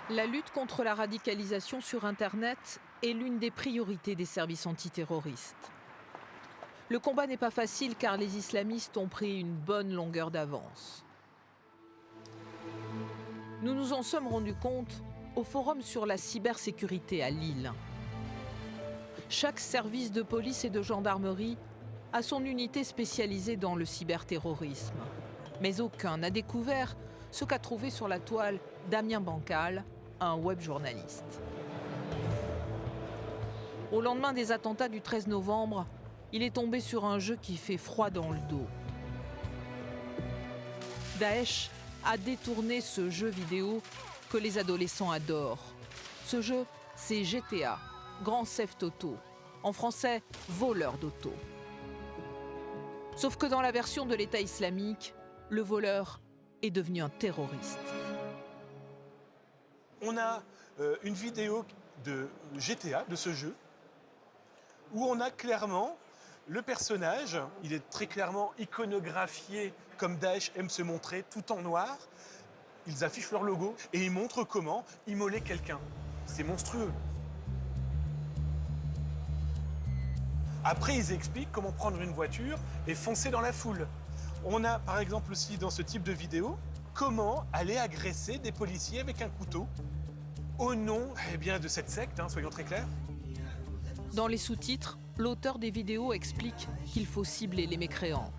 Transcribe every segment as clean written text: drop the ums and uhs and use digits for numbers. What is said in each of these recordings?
La lutte contre la radicalisation sur Internet est l'une des priorités des services antiterroristes. Le combat n'est pas facile car les islamistes ont pris une bonne longueur d'avance. Nous nous en sommes rendus compte au forum sur la cybersécurité à Lille. Chaque service de police et de gendarmerie a son unité spécialisée dans le cyberterrorisme. Mais aucun n'a découvert ce qu'a trouvé sur la toile Damien Bancal, un web journaliste. Au lendemain des attentats du 13 novembre, il est tombé sur un jeu qui fait froid dans le dos. Daesh a détourné ce jeu vidéo que les adolescents adorent. Ce jeu, c'est GTA, Grand Theft Auto. En français, voleur d'auto. Sauf que dans la version de l'État islamique, le voleur est devenu un terroriste. On a une vidéo de GTA, de ce jeu, où on a clairement le personnage, il est très clairement iconographié comme Daesh aime se montrer, tout en noir. Ils affichent leur logo et ils montrent comment immoler quelqu'un. C'est monstrueux. Après, ils expliquent comment prendre une voiture et foncer dans la foule. On a par exemple aussi dans ce type de vidéo comment aller agresser des policiers avec un couteau au nom de cette secte, soyons très clairs. Dans les sous-titres, l'auteur des vidéos explique qu'il faut cibler les mécréants.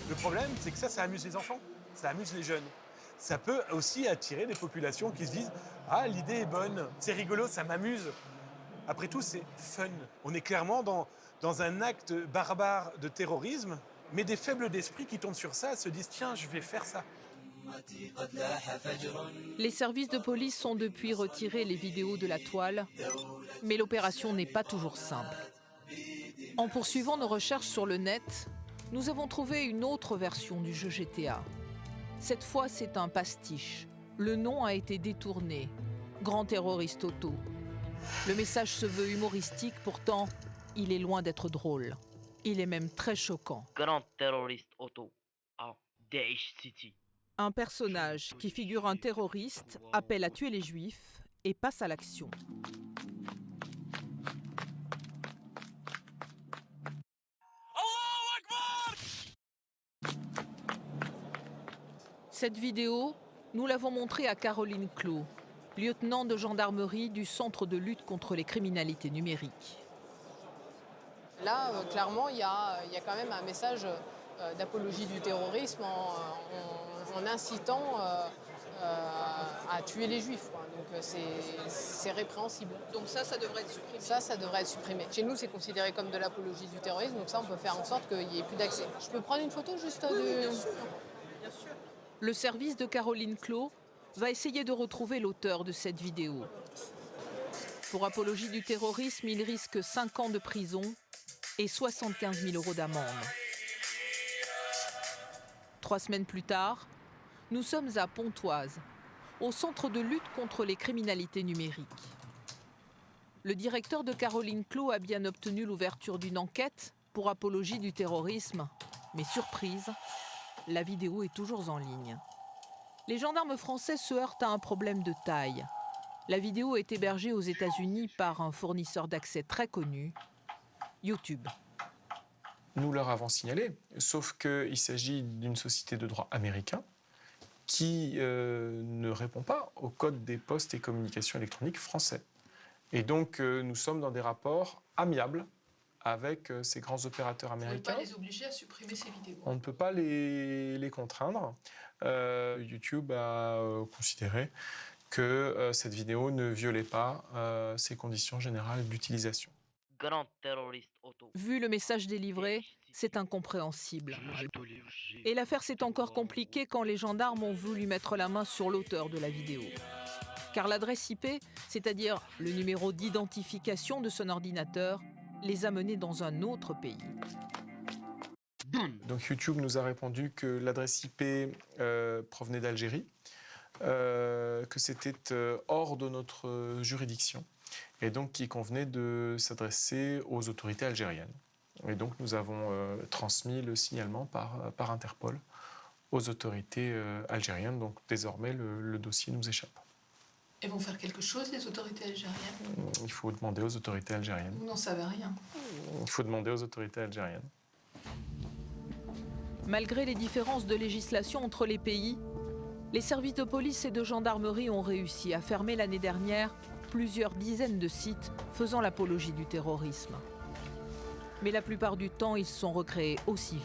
Le problème, c'est que ça amuse les enfants, ça amuse les jeunes. Ça peut aussi attirer des populations qui se disent « Ah, l'idée est bonne, c'est rigolo, ça m'amuse ». Après tout, c'est fun. On est clairement dans un acte barbare de terrorisme, mais des faibles d'esprit qui tombent sur ça se disent « Tiens, je vais faire ça ». Les services de police ont depuis retiré les vidéos de la toile, mais l'opération n'est pas toujours simple. En poursuivant nos recherches sur le net, nous avons trouvé une autre version du jeu GTA. Cette fois, c'est un pastiche. Le nom a été détourné. Grand terroriste auto. Le message se veut humoristique, pourtant, il est loin d'être drôle. Il est même très choquant. Grand terroriste auto à Daesh City. Un personnage qui figure un terroriste appelle à tuer les juifs et passe à l'action. Cette vidéo, nous l'avons montrée à Caroline Clot, lieutenant de gendarmerie du Centre de lutte contre les criminalités numériques. Là, clairement, il y a quand même un message d'apologie du terrorisme en incitant à tuer les juifs, quoi. Donc c'est répréhensible. Donc ça devrait être supprimé. Ça devrait être supprimé. Chez nous, c'est considéré comme de l'apologie du terrorisme, donc ça, on peut faire en sorte qu'il n'y ait plus d'accès. Je peux prendre une photo juste Oui, bien sûr. Bien sûr. Le service de Caroline Clot va essayer de retrouver l'auteur de cette vidéo. Pour apologie du terrorisme, il risque 5 ans de prison et 75 000 € d'amende. 3 semaines plus tard, nous sommes à Pontoise, au centre de lutte contre les criminalités numériques. Le directeur de Caroline Clot a bien obtenu l'ouverture d'une enquête pour apologie du terrorisme, mais surprise, la vidéo est toujours en ligne. Les gendarmes français se heurtent à un problème de taille. La vidéo est hébergée aux États-Unis par un fournisseur d'accès très connu, YouTube. Nous leur avons signalé, sauf qu'il s'agit d'une société de droit américain qui ne répond pas au code des postes et communications électroniques français. Et donc nous sommes dans des rapports amiables avec ces grands opérateurs américains. On ne peut pas les obliger à supprimer ces vidéos. On ne peut pas les contraindre. YouTube a considéré que cette vidéo ne violait pas ces conditions générales d'utilisation. Grand terroriste auto. Vu le message délivré, c'est incompréhensible. Et l'affaire s'est encore compliquée quand les gendarmes ont voulu mettre la main sur l'auteur de la vidéo. Car l'adresse IP, c'est-à-dire le numéro d'identification de son ordinateur, les a menés dans un autre pays. Donc YouTube nous a répondu que l'adresse IP provenait d'Algérie, que c'était hors de notre juridiction et donc qu'il convenait de s'adresser aux autorités algériennes. Et donc nous avons transmis le signalement par Interpol aux autorités algériennes. Donc désormais le dossier nous échappe. Elles vont faire quelque chose, les autorités algériennes? Il faut demander aux autorités algériennes. Vous n'en savez rien. Il faut demander aux autorités algériennes. Malgré les différences de législation entre les pays, les services de police et de gendarmerie ont réussi à fermer l'année dernière plusieurs dizaines de sites faisant l'apologie du terrorisme. Mais la plupart du temps, ils sont recréés aussi vite.